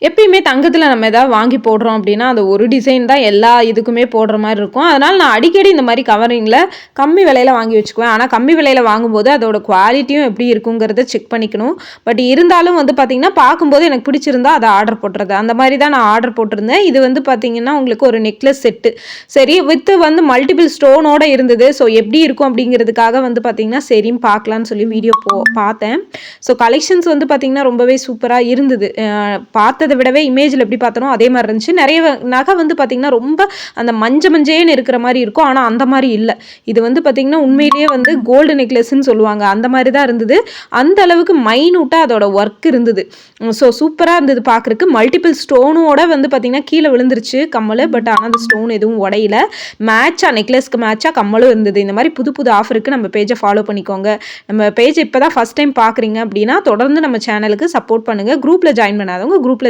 எப்பயுமே தங்கத்தில நம்ம ஏதாவது வாங்கி போடுறோம் அப்படின்னா, அந்த ஒரு டிசைன் தான் எல்லா இதுக்குமே போடுற மாரி இருக்கும். அதனால நான் அடிக்கடி இந்த மாரி கவரிங்கில கம்மி விலையில வாங்கி வச்சுக்குவேன். ஆனா கம்மி விலையில வாங்கும்போது அதோட குவாலிட்டியும் எப்படி இருக்குங்கிறத செக் பண்ணிக்கணும். பட் இருந்தாலும் வந்து பார்த்தீங்கன்னா, பார்க்கும்போது எனக்கு பிடிச்சிருந்தா அத ஆர்டர் போட்டுறது. அந்த மாரி தான் நான் ஆர்டர் போட்டிருந்தேன். இது வந்து பார்த்தீங்கன்னா, உங்களுக்கு ஒரு நெக்லஸ் செட்டு. சரி வித் வந்து மல்டிபிள் ஸ்டோனோட இருந்தது. ஸோ எப்படி இருக்கும் அப்படிங்கிறதுக்காக வந்து பார்த்தீங்கன்னா, சரின்னு பார்க்கலான்னு சொல்லி வீடியோ பார்த்தேன். ஸோ கலெக்ஷன்ஸ் வந்து பார்த்தீங்கன்னா, ரொம்பவே சூப்பரா இருந்தது. பார்த்தத விடவே இமேஜ்ல எப்படி பார்த்தனோ அதே மாரி இருந்துச்சு. நெறைய நகை வந்து பார்த்தீங்கன்னா, ரொம்ப அந்த மஞ்சேன்னு இருக்கிற மாரி இருக்கும். ஆனா அந்த மாரி இல்ல. இது வந்து பார்த்தீங்கன்னா, உண்மையிலேயே வந்து கோல்டு நெக்லஸ்ன்னு சொல்லுவாங்க. அந்த மாரி தான் இருந்தது. அந்த அளவுக்கு மைன்யூட்டா அதோட ஒர்க் இருந்தது. ஸோ சூப்பரா இருந்தது பார்க்கறக்கு. மல்டிபிள் ஸ்டோனோட வந்து பார்த்தீங்கன்னா, கீழ விழுந்துருச்சு கம்மலு. பட் ஆனா அந்த ஸ்டோன் எதுவும் உடையல. மேட்சா நெக்லஸ்க்கு மேட்சா கம்மலும் இருந்தது. இந்த மாரி புது புது ஆஃபருக்கு நம்ம பேஜ ஃபாலோ பண்ணிக்கோங்க. நம்ம பேஜ் இப்ப தான் ஃபர்ஸ்ட் டைம் பார்க்குறீங்க அப்படின்னா, தொடர்ந்து நம்ம சேனலுக்கு சப்போர்ட் பண்ணுங்க. குரூப்ல ஜாயின் பண்ணாதவங்க குரூப்ல